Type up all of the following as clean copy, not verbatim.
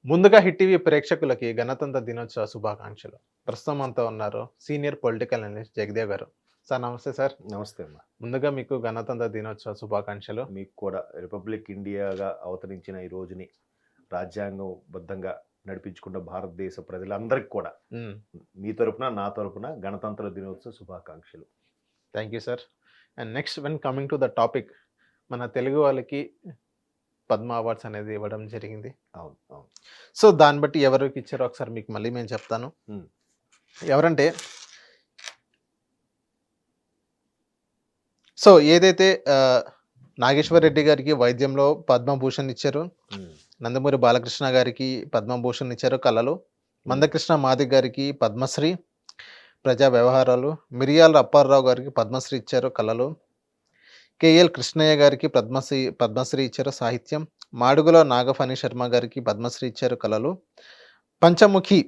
ముందుగా hit TV ప్రేక్షకులకి గణతంత్ర దినోత్సవ శుభాకాంక్షలు. ప్రస్తుతం మనతో ఉన్నారు సీనియర్ పొలిటికల్ అనలిస్ట్ జగదేవ్ గారు. సార్ నమస్తే సార్. నమస్తే అమ్మా. ముందుగా మీకు గణతంత్ర దినోత్సవ శుభాకాంక్షలు. మీకు కూడా రిపబ్లిక్ ఇండియాగా అవతరించిన ఈ రోజుని రాజ్యాంగబద్ధంగా నడిపించుకున్న భారతదేశ ప్రజలందరికీ కూడా మీ తరపున నా తరపున గణతంత్ర దినోత్సవ శుభాకాంక్షలు. Thank you sir. And next when coming to the topic, మన తెలుగు వాళ్ళకి పద్మ అవార్డ్స్ అనేది ఇవ్వడం జరిగింది. అవును అవును. సో దాన్ని బట్టి ఎవరికి ఇచ్చారో ఒకసారి మీకు మళ్ళీ నేను చెప్తాను. ఎవరంటే సో ఏదైతే నాగేశ్వర్ రెడ్డి గారికి వైద్యంలో పద్మభూషణ్ ఇచ్చారు, నందమూరి బాలకృష్ణ గారికి పద్మభూషణ్ ఇచ్చారు కళలు, మందకృష్ణ మాదిక్ గారికి పద్మశ్రీ ప్రజా వ్యవహారాలు, మిరియాల అప్పారావు గారికి పద్మశ్రీ ఇచ్చారు కళలు, కేఎల్ కృష్ణయ్య గారికి పద్మశ్రీ ఇచ్చారు సాహిత్యం, మాడుగుల నాగఫణి శర్మ గారికి పద్మశ్రీ ఇచ్చారు కళలు, పంచముఖి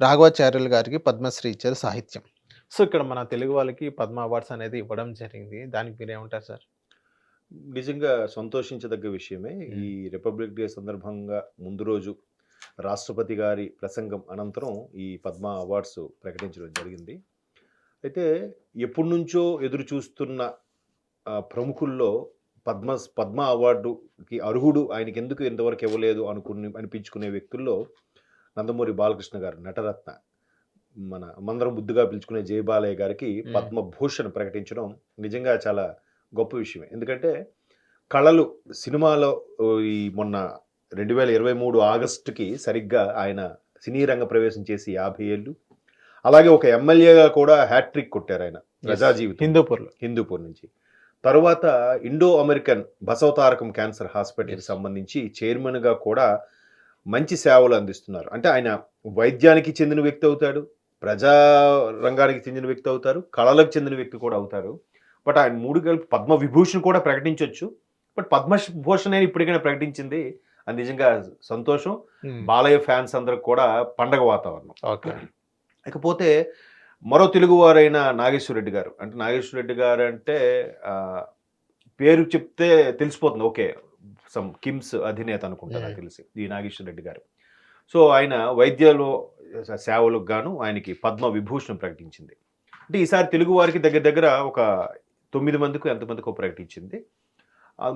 రాఘవాచార్యులు గారికి పద్మశ్రీ ఇచ్చారు సాహిత్యం. సో ఇక్కడ మన తెలుగు వాళ్ళకి పద్మ అవార్డ్స్ అనేది ఇవ్వడం జరిగింది. దానికి మీరేమంటారు సార్? నిజంగా సంతోషించదగ్గ విషయమే. ఈ రిపబ్లిక్ డే సందర్భంగా ముందు రోజు రాష్ట్రపతి గారి ప్రసంగం అనంతరం ఈ పద్మ అవార్డ్స్ ప్రకటించడం జరిగింది. అయితే ఎప్పటి నుంచో ఎదురు చూస్తున్న ప్రముఖుల్లో పద్మ అవార్డుకి అర్హుడు, ఆయనకి ఎందుకు ఇంతవరకు ఇవ్వలేదు అనిపించుకునే వ్యక్తుల్లో నందమూరి బాలకృష్ణ గారు, నటరత్న, మన మందరం బుద్ధిగా పిలుచుకునే జయబాలయ్య గారికి పద్మభూషణ్ ప్రకటించడం నిజంగా చాలా గొప్ప విషయమే. ఎందుకంటే కళలు సినిమాలో ఈ మొన్న 2023 ఆగస్టుకి సరిగ్గా ఆయన సినీ రంగ ప్రవేశం చేసి 50 ఏళ్ళు, అలాగే ఒక ఎమ్మెల్యేగా కూడా హ్యాట్రిక్ కొట్టారు ఆయన ప్రజా జీవితం హిందూపూర్ నుంచి. తరువాత ఇండో అమెరికన్ బసవతారకం క్యాన్సర్ హాస్పిటల్కి సంబంధించి చైర్మన్గా కూడా మంచి సేవలు అందిస్తున్నారు. అంటే ఆయన వైద్యానికి చెందిన వ్యక్తి అవుతాడు, ప్రజా రంగానికి చెందిన వ్యక్తి అవుతారు, కళలకు చెందిన వ్యక్తి కూడా అవుతారు. బట్ ఆయన మూడు కలిపి పద్మవిభూషణ్ కూడా ప్రకటించవచ్చు. బట్ పద్మభూషణ్ అని ఇప్పటికైనా ప్రకటించింది, అది నిజంగా సంతోషం. బాలయ్య ఫ్యాన్స్ అందరికి కూడా పండగ వాతావరణం. ఓకే. ఇకపోతే మరో తెలుగువారైన నాగేశ్వర రెడ్డి గారు, అంటే నాగేశ్వర రెడ్డి గారు అంటే పేరు చెప్తే తెలిసిపోతుంది, ఓకే సమ్ కిమ్స్ అధినేత అనుకుంటా నాకు తెలిసి ఈ నాగేశ్వర రెడ్డి గారు. సో ఆయన వైద్యలో సేవలకు గాను ఆయనకి పద్మ విభూషణ్ ప్రకటించింది. అంటే ఈసారి తెలుగు వారికి దగ్గర దగ్గర ఒక 9 మందికి ఎంతమందికో ప్రకటించింది.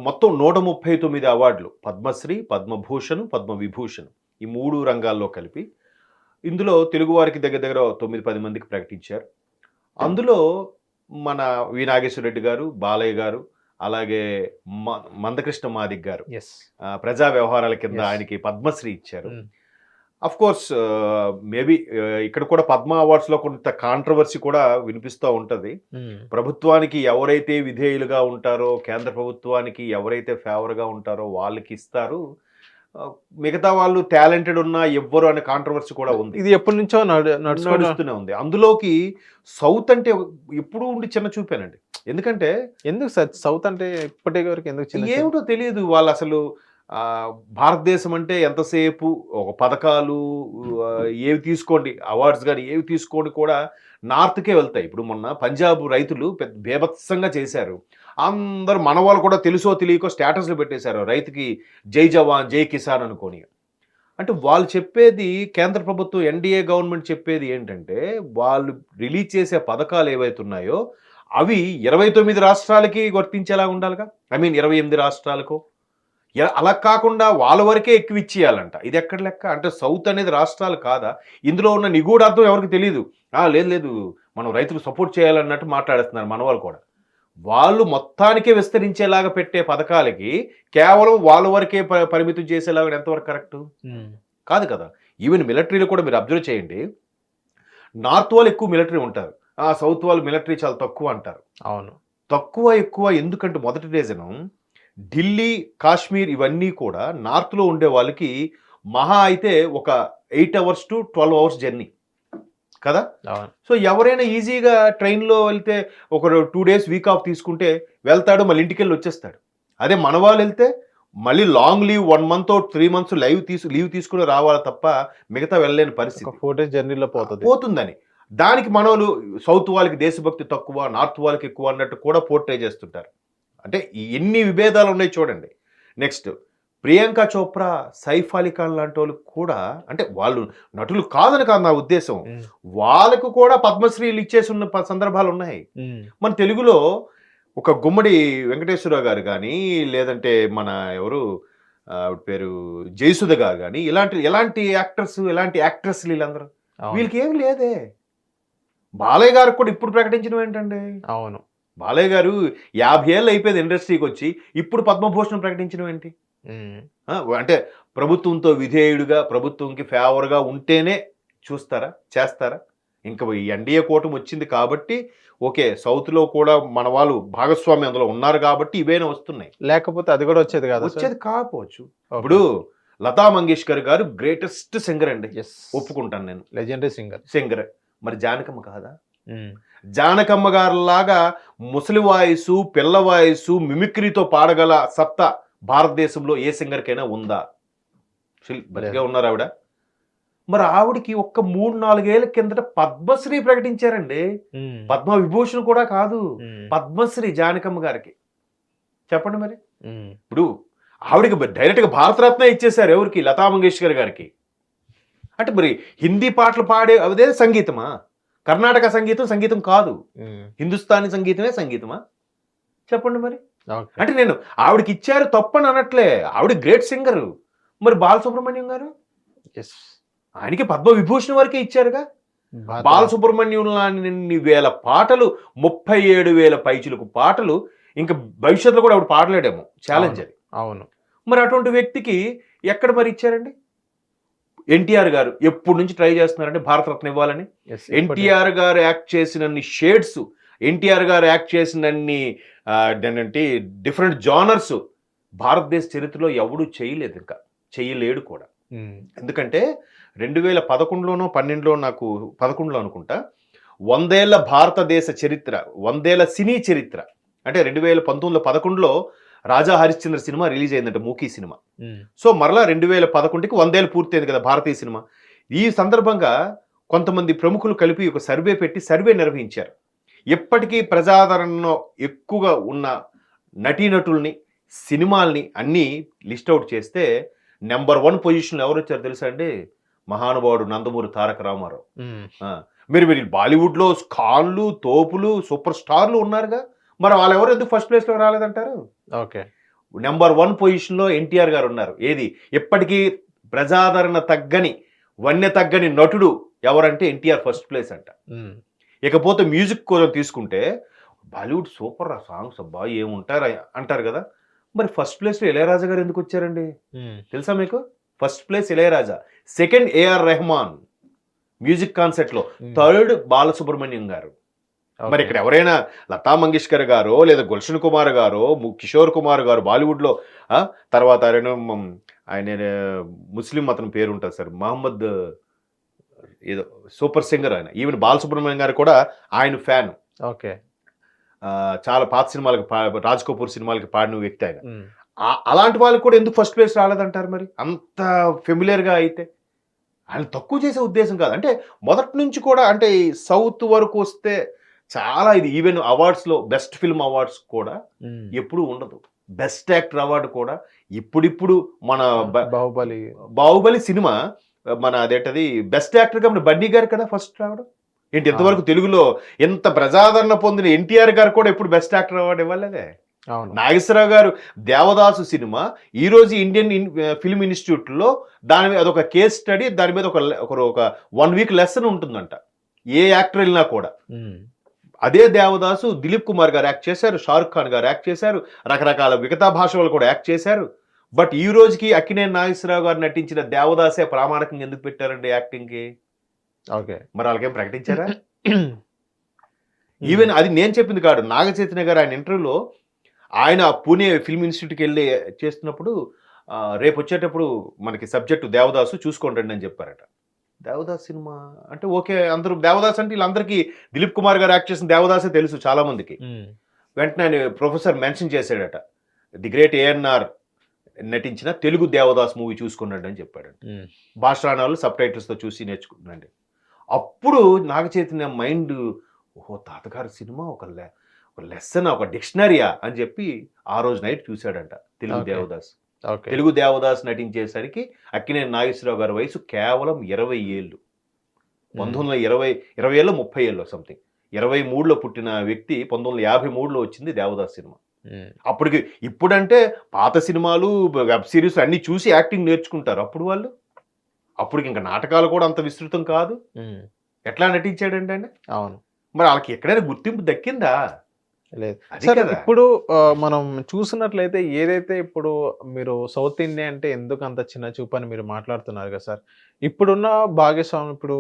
మొత్తం 139 అవార్డులు, పద్మశ్రీ, పద్మభూషణ్, పద్మవిభూషణ్, ఈ 3 రంగాల్లో కలిపి ఇందులో తెలుగు వారికి దగ్గర దగ్గర 9-10 మందికి ప్రకటించారు. అందులో మన వి నాగేశ్వర రెడ్డి గారు, బాలయ్య గారు, అలాగే మందకృష్ణ మాదిక్ గారు ప్రజా వ్యవహారాల కింద ఆయనకి పద్మశ్రీ ఇచ్చారు. అఫ్ కోర్స్ మేబీ ఇక్కడ కూడా పద్మ అవార్డ్స్లో కొంత కాంట్రవర్సీ కూడా వినిపిస్తూ ఉంటుంది. ప్రభుత్వానికి ఎవరైతే విధేయులుగా ఉంటారో, కేంద్ర ప్రభుత్వానికి ఎవరైతే ఫేవర్గా ఉంటారో వాళ్ళకి ఇస్తారు, మిగతా వాళ్ళు టాలెంటెడ్ ఉన్నా ఎవ్వరు అనే కాంట్రవర్సీ కూడా ఉంది. ఇది ఎప్పటి నుంచో నడుస్తూనే ఉంది. అందులోకి సౌత్ అంటే ఎప్పుడు ఉండి చిన్న చూపానండి. ఎందుకు సార్ సౌత్ అంటే ఇప్పటి వరకు ఎందుకు ఏమిటో తెలియదు. వాళ్ళు అసలు భారతదేశం అంటే ఎంతసేపు ఒక పథకాలు ఏవి తీసుకోండి, అవార్డ్స్ కానీ ఏవి తీసుకోండి కూడా నార్త్కే వెళ్తాయి. ఇప్పుడు మొన్న పంజాబ్ రైతులు పెద్ద బేభత్సంగా చేశారు. అందరు మన వాళ్ళు కూడా తెలుసో తెలియకో స్టేటస్లు పెట్టేశారు, రైతుకి జై జవాన్ జై కిసాన్ అనుకోని. అంటే వాళ్ళు చెప్పేది, కేంద్ర ప్రభుత్వం ఎన్డీఏ గవర్నమెంట్ చెప్పేది ఏంటంటే, వాళ్ళు రిలీజ్ చేసే పథకాలు ఏవైతున్నాయో అవి 29 రాష్ట్రాలకి వర్తించేలా ఉండాలిగా. 28 రాష్ట్రాలకు. అలా కాకుండా వాళ్ళ వరకే ఎక్కువ ఇచ్చేయాలంట. ఇది ఎక్కడ లెక్క? అంటే సౌత్ అనేది రాష్ట్రాలు కాదా? ఇందులో ఉన్న నిగూఢార్థం ఎవరికి తెలియదు. లేదు మనం రైతులకు సపోర్ట్ చేయాలన్నట్టు మాట్లాడుతున్నారు మన వాళ్ళు కూడా. వాళ్ళు మొత్తానికే విస్తరించేలాగా పెట్టే పథకాలకి కేవలం వాళ్ళ వరకే పరిమితం చేసేలాగా ఎంతవరకు కరెక్ట్ కాదు కదా. ఈవెన్ మిలిటరీలో కూడా మీరు అబ్జర్వ్ చేయండి, నార్త్ వాళ్ళు ఎక్కువ మిలిటరీ ఉంటారు, సౌత్ వాళ్ళు మిలిటరీ చాలా తక్కువ అంటారు. అవును, తక్కువ ఎక్కువ ఎందుకంటే మొదటి రీజను, ఢిల్లీ, కాశ్మీర్ ఇవన్నీ కూడా నార్త్లో ఉండే వాళ్ళకి మహా అయితే ఒక 8 hours to 12 hours జర్నీ కదా. సో ఎవరైనా ఈజీగా ట్రైన్లో వెళ్తే ఒక 2 days వీక్ ఆఫ్ తీసుకుంటే వెళ్తాడు, మళ్ళీ ఇంటికి వెళ్ళి వచ్చేస్తాడు. అదే మన వాళ్ళు వెళ్తే మళ్ళీ long leave 1 month or 3 months leave తీసుకుని రావాలి తప్ప మిగతా వెళ్ళలేని పరిస్థితి. 4 days జర్నీలో పోతుందని దానికి మనోళ్ళు సౌత్ వాళ్ళకి దేశభక్తి తక్కువ, నార్త్ వాళ్ళకి ఎక్కువ అన్నట్టు కూడా పోర్ట్రే చేస్తుంటారు. అంటే ఎన్ని విభేదాలు ఉన్నాయి చూడండి. నెక్స్ట్ ప్రియాంక చోప్రా, సైఫ్ అలీ ఖాన్ లాంటి వాళ్ళు కూడా, అంటే వాళ్ళు నటులు కాదని కాదు నా ఉద్దేశం, వాళ్ళకు కూడా పద్మశ్రీలు ఇచ్చేసి ఉన్న సందర్భాలు ఉన్నాయి. మన తెలుగులో ఒక గుమ్మడి వెంకటేశ్వరరావు గారు కానీ, లేదంటే మన ఎవరు ఆవిడ పేరు జయసుధ గారు కానీ, ఎలాంటి యాక్టర్స్, ఎలాంటి యాక్ట్రెస్లు వీళ్ళందరూ, వీళ్ళకి ఏమి లేదే. బాలయ్య గారికి కూడా ఇప్పుడు ప్రకటించడం ఏంటండి? అవును, బాలయ్య గారు 50 ఏళ్ళు అయిపోయింది ఇండస్ట్రీకి వచ్చి, ఇప్పుడు పద్మభూషణం ప్రకటించడం ఏంటి? అంటే ప్రభుత్వంతో విధేయుడుగా, ప్రభుత్వంకి ఫేవర్గా ఉంటేనే చూస్తారా, చేస్తారా? ఇంకా ఈ ఎన్డీఏ కూటమి వచ్చింది కాబట్టి ఓకే, సౌత్లో కూడా మన వాళ్ళు భాగస్వామి అందులో ఉన్నారు కాబట్టి ఇవేనా వస్తున్నాయి, లేకపోతే అది కూడా వచ్చేది కాదు, వచ్చేది కాకపోవచ్చు. ఇప్పుడు లతా మంగేష్కర్ గారు గ్రేటెస్ట్ సింగర్ అండి, ఒప్పుకుంటాను నేను, లెజెండరీ సింగర్. మరి జానకమ్మ కాదా? జానకమ్మ గారు లాగా ముసలి వాయిసు, పిల్ల వాయిసు, మిమిక్రీతో పాడగల సత్తా భారతదేశంలో ఏ సింగర్కైనా ఉందా? బతిగా ఉన్నారు ఆవిడ. మరి ఆవిడకి ఒక్క 3-4 ఏళ్ల కిందట పద్మశ్రీ ప్రకటించారండి. పద్మ విభూషణ్ కూడా కాదు, పద్మశ్రీ జానకమ్మ గారికి. చెప్పండి మరి. ఇప్పుడు ఆవిడకి డైరెక్ట్గా భారతరత్న ఇచ్చేశారు. ఎవరికి? లతా మంగేష్కర్ గారికి. అంటే మరి హిందీ పాటలు పాడే అదే సంగీతమా? కర్ణాటక సంగీతం కాదు, హిందుస్థానీ సంగీతమే సంగీతమా? చెప్పండి మరి. అంటే నేను ఆవిడకి ఇచ్చారు తప్పని అనట్లే, ఆవిడ గ్రేట్ సింగర్. మరి బాలసుబ్రహ్మణ్యం గారు, ఆయనకి పద్మ విభూషణ్ వరకే ఇచ్చారుగా. బాలసుబ్రహ్మణ్యం లాంటి వేల పాటలు, 37,000 పైచులకు పాటలు, ఇంకా భవిష్యత్తులో కూడా ఆవిడ పాడలేడేమో, ఛాలెంజ్ అది. అవును. మరి అటువంటి వ్యక్తికి ఎక్కడ మరి ఇచ్చారండి? ఎన్టీఆర్ గారు ఎప్పటి నుంచి ట్రై చేస్తున్నారంటే భారతరత్న ఇవ్వాలని. ఎన్టీఆర్ గారు యాక్ట్ చేసినన్ని షేడ్స్, ఎన్టీఆర్ గారు యాక్ట్ చేసినన్ని ఏంటంటే డిఫరెంట్ జానర్స్ భారతదేశ చరిత్రలో ఎవడూ చేయలేదు, ఇంకా చేయలేడు కూడా. ఎందుకంటే 2011లోనో 12లో, నాకు 11లో అనుకుంటా, 100 ఏళ్ల భారతదేశ చరిత్ర, 100 ఏళ్ల సినీ చరిత్ర అంటే 2019లో 11లో రాజా హరిశ్చంద్ర సినిమా రిలీజ్ అయిందంట, మూకీ సినిమా. సో మరలా 2011కి 100 ఏళ్ళు పూర్తయింది కదా భారతీయ సినిమా. ఈ సందర్భంగా కొంతమంది ప్రముఖులు కలిపి ఒక సర్వే పెట్టి సర్వే నిర్వహించారు. ఎప్పటికీ ప్రజాదరణలో ఎక్కువగా ఉన్న నటీనటుల్ని, సినిమాల్ని అన్నీ లిస్ట్ అవుట్ చేస్తే నెంబర్ 1 పొజిషన్లో ఎవరు వచ్చారు తెలుసా అండి? మహానుభావుడు నందమూరి తారక రామారావు. మీరు బాలీవుడ్లో ఖాన్లు, తోపులు, సూపర్ స్టార్లు ఉన్నారుగా, మరి వాళ్ళు ఎవరు ఎందుకు ఫస్ట్ ప్లేస్లో రాలేదంటారు? ఓకే, నెంబర్ 1 పొజిషన్లో ఎన్టీఆర్ గారు ఉన్నారు. ఏది ఎప్పటికీ ప్రజాదరణ తగ్గని, వన్య తగ్గని నటుడు ఎవరంటే ఎన్టీఆర్ ఫస్ట్ ప్లేస్ అంట. ఇకపోతే మ్యూజిక్ కూడా తీసుకుంటే బాలీవుడ్ సూపర్ సాంగ్స్, అబ్బా ఏముంటారు అంటారు కదా. మరి ఫస్ట్ ప్లేస్లో ఇళయరాజా గారు ఎందుకు వచ్చారండి తెలుసా మీకు? First place Ilaiyaraaja, second AR Rahman music కాన్సెప్ట్లో, థర్డ్ బాలసుబ్రహ్మణ్యం గారు. మరి ఇక్కడ ఎవరైనా లతా మంగేష్కర్ గారో, లేదా గుల్షన్ కుమార్ గారో, కిషోర్ కుమార్ గారు బాలీవుడ్లో, తర్వాత ఆయన ముస్లిం అతని పేరు ఉంటుంది సార్, మహమ్మద్ ఏదో సూపర్ సింగర్ ఆయన. ఈవెన్ బాలసుబ్రహ్మణ్యం గారు కూడా ఆయన ఫ్యాన్. ఓకే, చాలా పాత సినిమాలకి, రాజ్ కపూర్ సినిమాలకి పాడిన వ్యక్తి ఆయన. అలాంటి వాళ్ళకి కూడా ఎందుకు ఫస్ట్ ప్లేస్ రాలేదంటారు? మరి అంత ఫెమిలియర్గా అయితే ఆయన తక్కువ చేసే ఉద్దేశం కాదు. అంటే మొదటి నుంచి కూడా, అంటే సౌత్ వరకు వస్తే చాలా ఇది, ఈవెన్ అవార్డ్స్లో బెస్ట్ ఫిల్మ్ అవార్డ్స్ కూడా ఎప్పుడు ఉండదు. బెస్ట్ యాక్టర్ అవార్డు కూడా ఇప్పుడిప్పుడు మన బాహుబలి సినిమా, మన అదేంటది బెస్ట్ యాక్టర్ గా మన బన్నీ గారు కదా ఫస్ట్ రావడం. ఏంటి ఎంతవరకు తెలుగులో ఎంత ప్రజాదరణ పొందిన ఎన్టీఆర్ గారు కూడా ఎప్పుడు బెస్ట్ యాక్టర్ అవార్డు ఇవ్వలేదే. నాగేశ్వరరావు గారు దేవదాసు సినిమా ఈ రోజు ఇండియన్ ఫిల్మ్ ఇన్స్టిట్యూట్లో దాని మీద అదొక కేస్ స్టడీ, దాని మీద ఒక 1 వీక్ లెసన్ ఉంటుందంట ఏ యాక్టర్ వెళ్ళినా కూడా. అదే దేవదాసు దిలీప్ కుమార్ గారు యాక్ట్ చేశారు, షారుఖ్ ఖాన్ గారు యాక్ట్ చేశారు, రకరకాల మిగతా భాష వాళ్ళు కూడా యాక్ట్ చేశారు. బట్ ఈ రోజుకి అక్కినేని నాగేశ్వరరావు గారు నటించిన దేవదాసే ప్రామాణికంగా ఎందుకు పెట్టారండి యాక్టింగ్కి? ఓకే, మరి వాళ్ళకేం ప్రకటించారా? ఈవెన్ అది నేను చెప్పింది కాదు, నాగ చైతన్య గారు ఆయన ఇంటర్వ్యూలో, ఆయన పూణే ఫిల్మ్ ఇన్స్టిట్యూట్కి వెళ్ళి చేస్తున్నప్పుడు, రేపు వచ్చేటప్పుడు మనకి సబ్జెక్టు దేవదాసు చూసుకోండి అని చెప్పారట. దేవదాస్ సినిమా అంటే ఓకే, అందరూ దేవదాస్ అంటే వీళ్ళందరికీ దిలీప్ కుమార్ గారు యాక్ట్ చేసిన దేవదాసే తెలుసు చాలా మందికి. వెంటనే ఆయన ప్రొఫెసర్ మెన్షన్ చేశాడట, ది గ్రేట్ ఏఎన్ఆర్ నటించిన తెలుగు దేవదాస్ మూవీ చూసుకున్నాడు అని చెప్పాడు. భాషాణాలు సబ్ టైటిల్స్తో చూసి నేర్చుకున్నాండి. అప్పుడు నాగ చైతన్య మైండ్, ఓహో తాతగారి సినిమా ఒక లెసన్, ఒక డిక్షనరీయా అని చెప్పి ఆ రోజు నైట్ చూశాడంట తెలుగు దేవదాస్. ఓకే. తెలుగు దేవదాస్ నటించేసరికి అక్కినేని నాగేశ్వరరావు గారి వయసు కేవలం 20 ఏళ్ళు. 1920 20 ఏళ్ళు 30 ఏళ్ళు సంథింగ్. 23లో పుట్టిన వ్యక్తి 1953లో వచ్చింది దేవదాస్ సినిమా. అప్పటికి ఇప్పుడంటే పాత సినిమాలు, వెబ్ సిరీస్ అన్ని చూసి యాక్టింగ్ నేర్చుకుంటారు. అప్పుడు వాళ్ళు అప్పటికి ఇంకా నాటకాలు కూడా అంత విస్తృతం కాదు. ఎట్లా నటించాడంటే అండి, అవును. మరి వాళ్ళకి ఎక్కడైనా గుర్తింపు దక్కిందా? లేదు. అది సరే, కదా. ఇప్పుడు మనం చూసినట్లయితే ఏదైతే ఇప్పుడు మీరు సౌత్ ఇండియా అంటే ఎందుకు అంత చిన్న చూపు అని మీరు మాట్లాడుతున్నారు కదా సార్. ఇప్పుడున్న భాగస్వామి ఇప్పుడు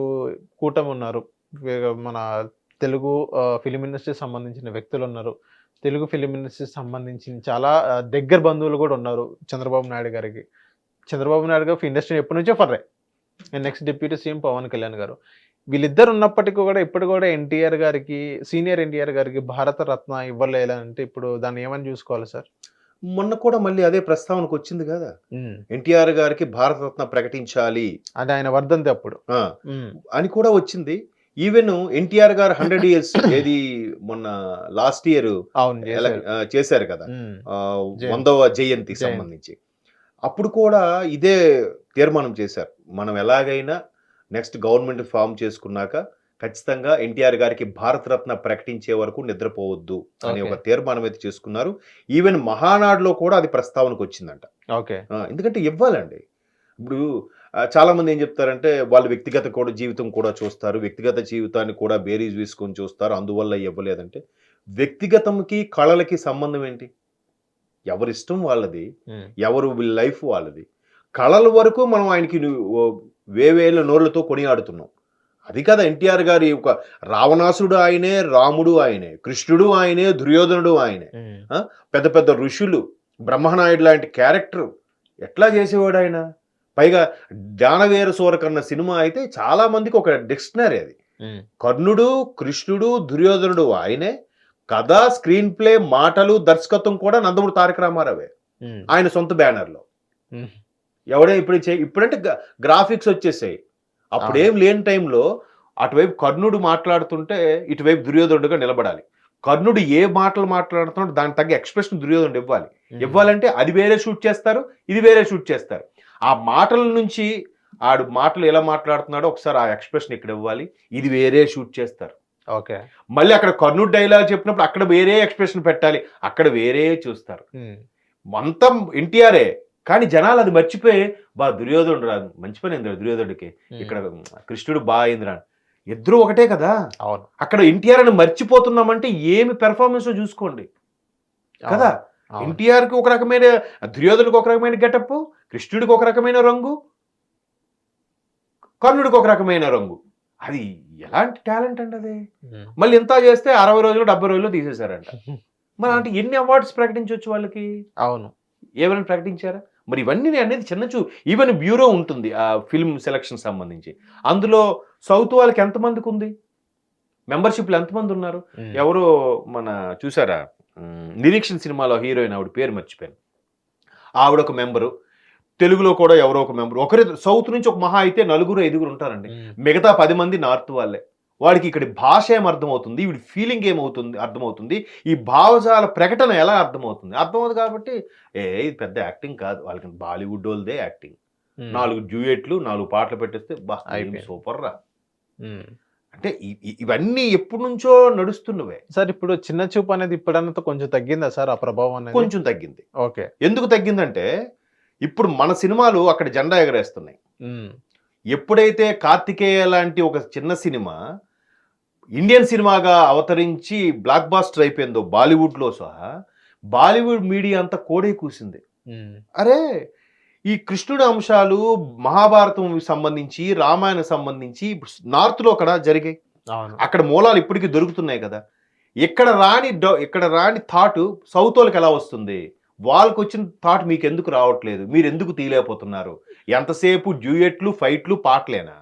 కూటమి ఉన్నారు. మన తెలుగు ఫిల్మ్ ఇండస్ట్రీకి సంబంధించిన వ్యక్తులు ఉన్నారు. తెలుగు ఫిల్మ్ ఇండస్ట్రీకి సంబంధించిన చాలా దగ్గర బంధువులు కూడా ఉన్నారు చంద్రబాబు నాయుడు గారికి. చంద్రబాబు నాయుడు గారు ఇండస్ట్రీ ఎప్పటి నుంచో ఫర్రే. Next deputy CM Pawan Kalyan గారు. వీళ్ళిద్దరు ఉన్నప్పటికీ కూడా ఇప్పుడు కూడా ఎన్టీఆర్ గారికి, సీనియర్ ఎన్టీఆర్ గారికి భారత రత్న ఇవ్వలేదంటే ఇప్పుడు దాన్ని ఏమని చూసుకోవాలి సార్? మొన్న కూడా మళ్ళీ అదే ప్రస్తావనకు వచ్చింది కదా, ఎన్టీఆర్ గారికి భారతరత్న ప్రకటించాలి అది ఆయన వర్ధంతి అప్పుడు అని కూడా వచ్చింది. ఈవెన్ ఎన్టీఆర్ గారు 100 ఇయర్స్ ఏది మొన్న లాస్ట్ ఇయర్ చేశారు కదా, 100వ జయంతికి సంబంధించి. అప్పుడు కూడా ఇదే తీర్మానం చేశారు, మనం ఎలాగైనా నెక్స్ట్ గవర్నమెంట్ ఫామ్ చేసుకున్నాక ఖచ్చితంగా ఎన్టీఆర్ గారికి భారతరత్న ప్రకటించే వరకు నిద్రపోవద్దు అనే ఒక తీర్మానం అయితే చేసుకున్నారు. ఈవెన్ మహానాడులో కూడా అది ప్రస్తావనకు వచ్చిందంట. ఎందుకంటే ఇవ్వాలండి. ఇప్పుడు చాలా మంది ఏం చెప్తారంటే వాళ్ళ వ్యక్తిగత కూడా జీవితం కూడా చూస్తారు, వ్యక్తిగత జీవితాన్ని కూడా బేరీజ్ వేసుకొని చూస్తారు, అందువల్ల ఇవ్వలేదంటే వ్యక్తిగతంకి కళలకి సంబంధం ఏంటి? ఎవరిష్టం వాళ్ళది, ఎవరు లైఫ్ వాళ్ళది. కళల వరకు మనం ఆయనకి వేవేల నోళ్లతో కొనియాడుతున్నాం. అది కదా ఎన్టీఆర్ గారి ఒక రావణాసుడు ఆయనే, రాముడు ఆయనే, కృష్ణుడు ఆయనే, దుర్యోధనుడు ఆయనే, పెద్ద పెద్ద ఋషులు, బ్రహ్మనాయుడు లాంటి క్యారెక్టర్ ఎట్లా చేసేవాడు ఆయన. పైగా దానవీర సూరకర్ణ సినిమా అయితే చాలా మందికి ఒక డిక్షనరీ అది. కర్ణుడు, కృష్ణుడు, దుర్యోధనుడు ఆయనే, కథ, స్క్రీన్ ప్లే, మాటలు, దర్శకత్వం కూడా నందమూరి తారక రామారావే, ఆయన సొంత బ్యానర్లో. ఎవడే ఇప్పుడంటే గ్రాఫిక్స్ వచ్చేసాయి, అప్పుడేం లేని టైంలో అటువైపు కర్ణుడు మాట్లాడుతుంటే ఇటువైపు దుర్యోధనుడుగా నిలబడాలి. కర్ణుడు ఏ మాటలు మాట్లాడుతున్నాడు దానికి తగ్గ ఎక్స్ప్రెషన్ దుర్యోధనుడు ఇవ్వాలి. ఇవ్వాలంటే అది వేరే షూట్ చేస్తారు, ఇది వేరే షూట్ చేస్తారు. ఆ మాటల నుంచి ఆడు మాటలు ఎలా మాట్లాడుతున్నాడో ఒకసారి ఆ ఎక్స్ప్రెషన్ ఇక్కడ ఇవ్వాలి, ఇది వేరే షూట్ చేస్తారు. ఓకే, మళ్ళీ అక్కడ కర్ణుడు డైలాగ్ చెప్పినప్పుడు అక్కడ వేరే ఎక్స్ప్రెషన్ పెట్టాలి, అక్కడ వేరే చూస్తారు. మొత్తం ఎన్టీఆరే, కానీ జనాలు అది మర్చిపోయి దుర్యోధనుడు రాదు, మంచి పని అయింది దుర్యోధనుడికి, ఇక్కడ కృష్ణుడు బాగా అయిందిరా, ఇద్దరు ఒకటే కదా. అవును, అక్కడ ఎన్టీఆర్ అని మర్చిపోతున్నామంటే ఏమి పెర్ఫార్మెన్స్ చూసుకోండి కదా. ఎన్టీఆర్కి ఒక రకమైన, దుర్యోధనుడికి ఒక రకమైన గెటప్, కృష్ణుడికి ఒక రకమైన రంగు, కర్ణుడికి ఒక రకమైన రంగు. అది ఎలాంటి టాలెంట్ అండి అది. మళ్ళీ ఇంత చేస్తే 60 రోజులు 70 రోజుల్లో తీసేశారంట. మరి అంటే ఎన్ని అవార్డ్స్ ప్రకటించవచ్చు వాళ్ళకి? అవును, ఏమైనా ప్రకటించారా? మరి ఇవన్నీ అనేది ఈవెన్ బ్యూరో ఉంటుంది ఆ ఫిల్మ్ సెలక్షన్ సంబంధించి. అందులో సౌత్ వాళ్ళకి ఎంతమందికి ఉంది మెంబర్షిప్లు, ఎంతమంది ఉన్నారు? ఎవరో మన చూసారా నిరీక్షణ సినిమాలో హీరోయిన్, ఆవిడ పేరు మర్చిపోయాను, ఆవిడ ఒక మెంబరు, తెలుగులో కూడా ఎవరో ఒక మెంబరు. ఒకరి సౌత్ నుంచి ఒక మహా అయితే 4-5 ఉంటారండి, మిగతా 10 మంది నార్త్ వాళ్ళే. వాడికి ఇక్కడ భాష ఏం అర్థమవుతుంది, వీడి ఫీలింగ్ ఏమవుతుంది అర్థమవుతుంది, ఈ భావజాల ప్రకటన ఎలా అర్థమవుతుంది అర్థమవుతుంది. కాబట్టి ఇది పెద్ద యాక్టింగ్ కాదు, వాళ్ళకి బాలీవుడ్ వాళ్ళదే యాక్టింగ్. 4 డ్యూయెట్లు, 4 పాటలు పెట్టేస్తే సూపర్ రా. అంటే ఇవన్నీ ఎప్పటి నుంచో నడుస్తున్నవే సార్. ఇప్పుడు చిన్న చూపు అనేది ఇప్పుడన్నంత కొంచెం తగ్గిందా సార్ ఆ ప్రభావం అనేది? కొంచెం తగ్గింది. ఓకే, ఎందుకు తగ్గిందంటే ఇప్పుడు మన సినిమాలు అక్కడ జెండా ఎగరేస్తున్నాయి. ఎప్పుడైతే కార్తికేయ లాంటి ఒక చిన్న సినిమా ఇండియన్ సినిమాగా అవతరించి బ్లాక్ బాస్టర్ అయిపోయిందో బాలీవుడ్లో సహా, బాలీవుడ్ మీడియా అంతా కోడే కూసింది. అరే ఈ కృష్ణుడి అంశాలు మహాభారతం సంబంధించి, రామాయణం సంబంధించి నార్త్లో అక్కడ జరిగాయి, అక్కడ మూలాలు ఇప్పటికీ దొరుకుతున్నాయి కదా. ఇక్కడ రాని థాట్ సౌత్ వాళ్ళకి ఎలా వస్తుంది? వాళ్ళకి వచ్చిన థాట్ మీకు ఎందుకు రావట్లేదు? మీరు ఎందుకు తీయలేకపోతున్నారు? ఎంతసేపు డ్యూయెట్లు, ఫైట్లు, పాటలేనా,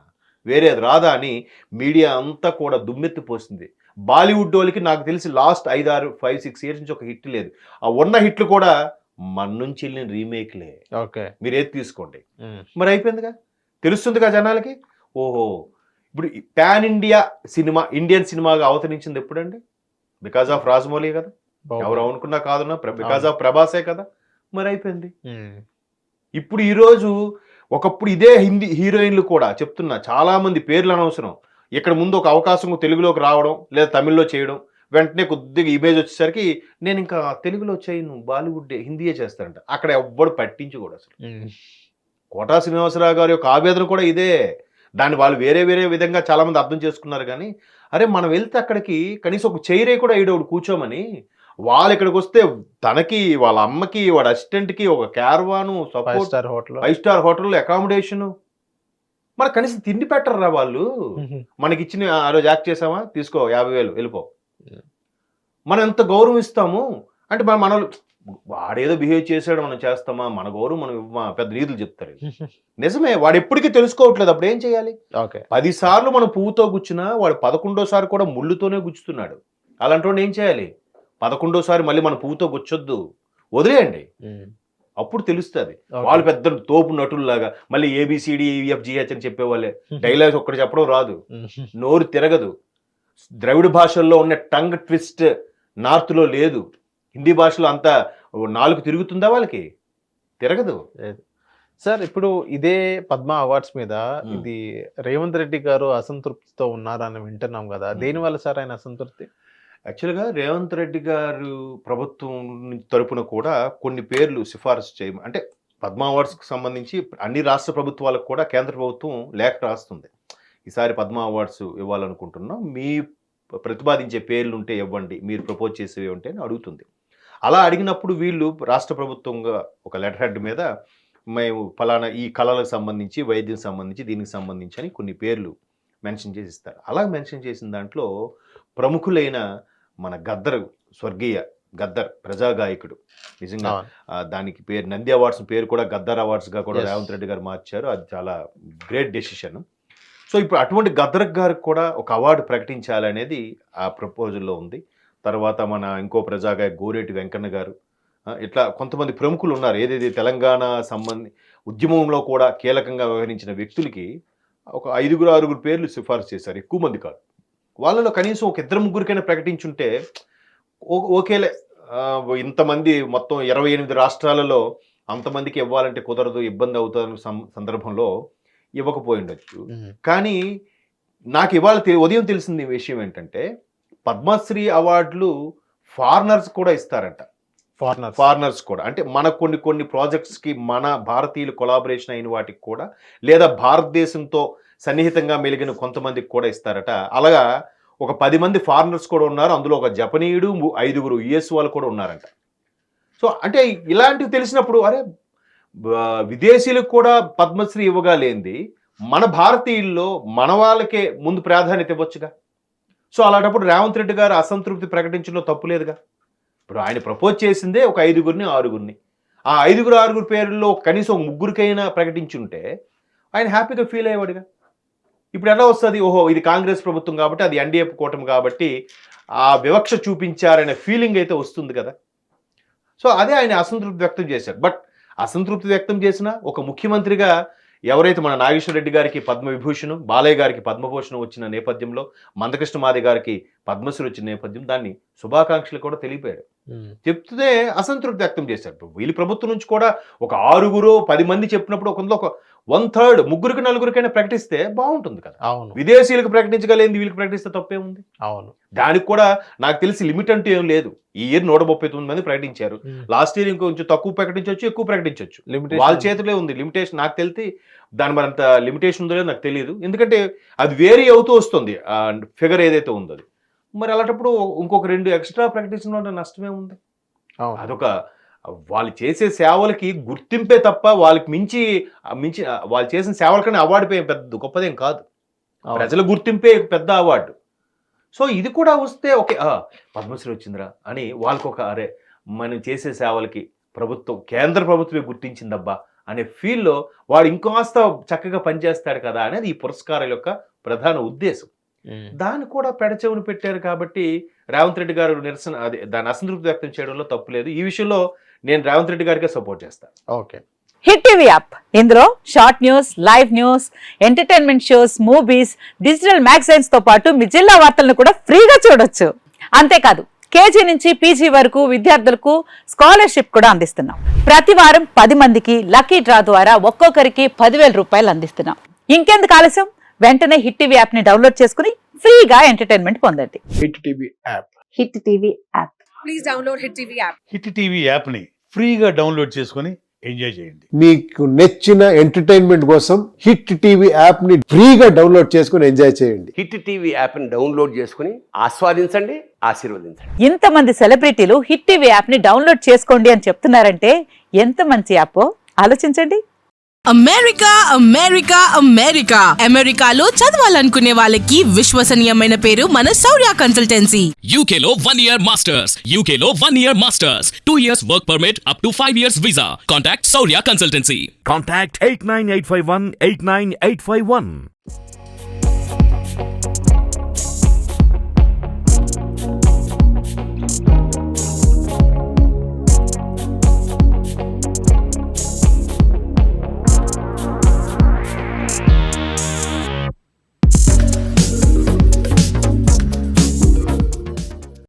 వేరేది రాదా అని మీడియా అంతా కూడా దుమ్మెత్తిపోసింది. బాలీవుడ్ వాళ్ళకి నాకు తెలిసి లాస్ట్ 5-6 ఇయర్స్ నుంచి ఒక హిట్ లేదు. ఆ ఉన్న హిట్లు కూడా మన నుంచి వెళ్ళిన రీమేక్లే. ఓకే, మీరు ఏది తీసుకోండి. మరి అయిపోయిందిగా, తెలుస్తుందిగా జనాలకి. ఓహో, ఇప్పుడు పాన్ ఇండియా సినిమా, ఇండియన్ సినిమాగా అవతరించింది ఎప్పుడండి? బికాజ్ ఆఫ్ రాజమౌళి కదా. ఎవరు అనుకున్నా కాదున్నా బికాజ్ ఆఫ్ ప్రభాసే కదా. మరి అయిపోయింది. ఇప్పుడు ఈరోజు ఒకప్పుడు ఇదే హిందీ హీరోయిన్లు కూడా చెప్తున్నా, చాలా మంది పేర్లు అనవసరం, ఇక్కడ ముందు ఒక అవకాశం తెలుగులోకి రావడం లేదా తమిళ్లో చేయడం, వెంటనే కొద్దిగా ఇమేజ్ వచ్చేసరికి నేను ఇంకా తెలుగులో చేయను, బాలీవుడ్ హిందీయే చేస్తానంట. అక్కడ ఎవ్వడు పట్టించుకోడు అసలు. కోటా శ్రీనివాసరావు గారి యొక్క ఆవేదన కూడా ఇదే. దాన్ని వాళ్ళు వేరే వేరే విధంగా చాలా మంది అర్థం చేసుకున్నారు. కానీ అరే మనం వెళ్తే అక్కడికి కనీసం ఒక చైరే కూడా ఈడోడు కూర్చోమని, వాళ్ళు ఇక్కడికి వస్తే తనకి, వాళ్ళ అమ్మకి, వాడి అసిస్టెంట్కి ఒక caravan, five star hotel, 5 star hotel accommodation, మరి కనీసం తిండి పెట్టరురా వాళ్ళు. మనకి ఇచ్చిన ఆ రోజు యాక్ట్ చేసామా, తీసుకో 50,000 వెళ్ళిపో. మనం ఎంత గౌరవం ఇస్తాము అంటే మన వాడేదో బిహేవ్ చేశాడు మనం చేస్తామా, మన గౌరవం మనం ఇవ్వమా, పెద్ద నీతులు చెప్తారు. నిజమే, వాడు ఎప్పటికీ తెలుసుకోవట్లేదు. అప్పుడు ఏం చేయాలి? 10 సార్లు మనం పువ్వుతో గుచ్చినా వాడు 11వ కూడా ముళ్ళుతోనే గుచ్చుతున్నాడు. అలాంటి వాడిని ఏం చేయాలి? 11వ మళ్ళీ మన పువ్వుతో గుచ్చొద్దు, వదిలేయండి. అప్పుడు తెలుస్తుంది. వాళ్ళు పెద్ద తోపు నటుల్లాగా మళ్ళీ ABCDEFGH అని చెప్పేవాళ్ళే. డైలాగ్స్ ఒక్కటి చెప్పడం రాదు, నోరు తిరగదు. ద్రవిడ భాషల్లో ఉన్న టంగ్ ట్విస్ట్ నార్త్లో లేదు. హిందీ భాషలో అంతా నాలుగు తిరుగుతుందా? వాళ్ళకి తిరగదు. సార్ ఇప్పుడు ఇదే పద్మ అవార్డ్స్ మీద ఇది రేవంత్ రెడ్డి గారు అసంతృప్తితో ఉన్నారని వింటున్నాం కదా, దేనివల్ల సార్ ఆయన అసంతృప్తి? యాక్చువల్గా రేవంత్ రెడ్డి గారు ప్రభుత్వం తరపున కూడా కొన్ని పేర్లు సిఫారసు చేయమ, అంటే పద్మ అవార్డ్స్కి సంబంధించి అన్ని రాష్ట్ర ప్రభుత్వాలకు కూడా కేంద్ర ప్రభుత్వం లేఖ రాస్తుంది. ఈసారి పద్మ అవార్డ్స్ ఇవ్వాలనుకుంటున్నాం, మీ ప్రతిపాదించే పేర్లు ఉంటే ఇవ్వండి, మీరు ప్రపోజ్ చేసేవి ఉంటే అని అడుగుతుంది. అలా అడిగినప్పుడు వీళ్ళు రాష్ట్ర ప్రభుత్వంగా ఒక లెటర్ హెడ్ మీద మేము ఫలానా ఈ కళలకు సంబంధించి, వైద్యం సంబంధించి, దీనికి సంబంధించి అని కొన్ని పేర్లు మెన్షన్ చేసి ఇస్తారు. అలా మెన్షన్ చేసిన దాంట్లో ప్రముఖులైన మన గద్దర్, స్వర్గీయ గద్దర్ ప్రజాగాయకుడు, నిజంగా దానికి పేరు నంది అవార్డ్స్ పేరు కూడా గద్దర్ అవార్డ్స్గా కూడా రేవంత్ రెడ్డి గారు మార్చారు. అది చాలా గ్రేట్ డెసిషన్. సో ఇప్పుడు అటువంటి గద్దర్ గారికి కూడా ఒక అవార్డు ప్రకటించాలనేది ఆ ప్రపోజల్లో ఉంది. తర్వాత మన ఇంకో ప్రజాగాయ గోరేటి వెంకన్న గారు, ఇట్లా కొంతమంది ప్రముఖులు ఉన్నారు. ఏదైతే తెలంగాణ ఉద్యమంలో కూడా కీలకంగా వ్యవహరించిన వ్యక్తులకి ఒక 5-6 పేర్లు సిఫార్సు చేశారు, ఎక్కువ మంది కాదు. వాళ్ళలో కనీసం ఒక 2-3కైనా ప్రకటించుంటే ఓకేలే. ఇంతమంది మొత్తం 28 రాష్ట్రాలలో అంతమందికి ఇవ్వాలంటే కుదరదు, ఇబ్బంది అవుతున్న సందర్భంలో ఇవ్వకపోయి ఉండొచ్చు. కానీ నాకు ఇవాళ ఉదయం తెలిసింది విషయం ఏంటంటే, పద్మశ్రీ అవార్డులు ఫారినర్స్ కూడా ఇస్తారంట. ఫారినర్స్ కూడా అంటే మన కొన్ని ప్రాజెక్ట్స్కి మన భారతీయులు కొలాబరేషన్ అయిన వాటికి కూడా, లేదా భారతదేశంతో సన్నిహితంగా మెలిగిన కొంతమందికి కూడా ఇస్తారట. అలాగా ఒక 10 మంది ఫారినర్స్ కూడా ఉన్నారు, అందులో ఒక జపనీయుడు, 5 US వాళ్ళు కూడా ఉన్నారంట. సో అంటే ఇలాంటివి తెలిసినప్పుడు అరే విదేశీయులకు కూడా పద్మశ్రీ ఇవ్వగలేంది, మన భారతీయుల్లో మన వాళ్ళకే ముందు ప్రాధాన్యత ఇవ్వచ్చుగా. సో అలాంటప్పుడు రేవంత్ రెడ్డి గారు అసంతృప్తి ప్రకటించడంలో తప్పు లేదుగా. ఇప్పుడు ఆయన ప్రపోజ్ చేసిందే ఒక 5-6. ఆ 5-6 పేర్లలో కనీసం 3కైనా ప్రకటించుంటే ఆయన హ్యాపీగా ఫీల్ అయ్యేవాడుగా. ఇప్పుడు ఎలా వస్తుంది? ఓహో ఇది కాంగ్రెస్ ప్రభుత్వం కాబట్టి, అది ఎన్డీఏ కూటమి కాబట్టి ఆ వివక్ష చూపించారనే ఫీలింగ్ అయితే వస్తుంది కదా. సో అదే ఆయన అసంతృప్తి వ్యక్తం చేశారు. బట్ అసంతృప్తి వ్యక్తం చేసిన ఒక ముఖ్యమంత్రిగా ఎవరైతే మన నాగేశ్వర రెడ్డి గారికి పద్మవిభూషణం, బాలయ్య గారికి పద్మభూషణం వచ్చిన నేపథ్యంలో, మందకృష్ణ మాది గారికి పద్మశ్రీ వచ్చిన నేపథ్యం, దాన్ని శుభాకాంక్షలు కూడా తెలిపాడు. చెప్తే అసంతృప్తి వ్యక్తం చేశారు. వీళ్ళ ప్రభుత్వం నుంచి కూడా ఒక 6-10 మంది చెప్పినప్పుడు ఒక 1/3 3-4కైనా ప్రకటిస్తే బాగుంటుంది కదా. అవును, విదేశీయులకు ప్రకటించగలేంది వీళ్ళకి ప్రకటిస్తే తప్పేముంది? అవును, దానికి కూడా నాకు తెలిసి లిమిట్ అంటూ ఏం లేదు. ఈ ఇయర్ 139 మంది ప్రకటించారు. లాస్ట్ ఇయర్ ఇంకొంచెం తక్కువ ప్రకటించవచ్చు, ఎక్కువ ప్రకటించవచ్చు, వాళ్ళ చేతిలో ఉంది లిమిటేషన్. నాకు తెలిసి దాని మరంత లిమిటేషన్ ఉందో లేదో నాకు తెలియదు, ఎందుకంటే అది వేరీ అవుతూ వస్తుంది ఫిగర్ ఏదైతే ఉందో అది. మరి అలాంటప్పుడు ఇంకొక 2 ఎక్స్ట్రా ప్రకటించడం నష్టమే ఉంది. అదొక వాళ్ళు చేసే సేవలకి గుర్తింపే తప్ప వాళ్ళకి మించి వాళ్ళు చేసిన సేవలకన్నా అవార్డు పెద్ద గొప్పదేం కాదు. ప్రజల గుర్తింపే పెద్ద అవార్డు. సో ఇది కూడా వస్తే ఓకే, పద్మశ్రీ వచ్చిందిరా అని వాళ్ళకి ఒక అరే మనం చేసే సేవలకి కేంద్ర ప్రభుత్వమే గుర్తించిందబ్బా అనే ఫీల్లో వాడు ఇంకాస్త చక్కగా పనిచేస్తాడు కదా అనేది ఈ పురస్కారాల యొక్క ప్రధాన ఉద్దేశం. దాన్ని కూడా పెడచెవును పెట్టారు కాబట్టి రేవంత్ రెడ్డి గారు దాన్ని అసంతృప్తి వ్యక్తం చేయడంలో తప్పు లేదు. ఈ విషయంలో నేను రేవంత్ రెడ్డి గారికే సపోర్ట్ చేస్తాను. ఓకే. హిట్ టీవీ యాప్, ఇందులో short news, live news, entertainment shows, movies, digital magazines తో పాటు మీ జిల్లా వార్తలను కూడా ఫ్రీగా చూడొచ్చు. అంతేకాదు కేజీ నుంచి పీజీ వరకు విద్యార్థులకు స్కాలర్షిప్ కూడా అందిస్తున్నాం. ప్రతి వారం 10 మందికి లక్కీ డ్రా ద్వారా ఒక్కొక్కరికి 10,000 రూపాయలు అందిస్తున్నాం. ఇంకెందుకు ఆలస్యం, వెంటనే హిట్ టీవీ యాప్ ని డౌన్లోడ్ చేసుకుని ఫ్రీగా ఎంటర్టైన్మెంట్ పొందండి. Hit TV app. Hit TV app. Please download Hit TV app. Hit TV యాప్ని ఫ్రీగా డౌన్లోడ్ చేసుకొని ఎంజాయ్ చేయండి. మీకు నచ్చిన ఎంటర్టైన్మెంట్ కోసం హిట్ టీవీ యాప్ ని ఫ్రీగా డౌన్లోడ్ చేసుకుని ఎంజాయ్ చేయండి. హిట్ టీవీ యాప్ని డౌన్లోడ్ చేసుకుని ఆస్వాదించండి, ఆశీర్వదించండి. ఇంతమంది సెలబ్రిటీలు హిట్ టీవీ యాప్ ని డౌన్లోడ్ చేసుకోండి అని చెప్తున్నారంటే ఎంత మంచి యాప్ ఆలోచించండి. అమెరికా అమెరికా అమెరికా అమెరికాలో చదవాలనుకునే వాళ్ళకి విశ్వసనీయమైన పేరు మన శౌర్య consultancy. UK Law 1 Year Masters. UK Law 1 Year Masters. 2 years work permit up to 5 years visa. Contact Saurya Consultancy. Contact 89851 89851.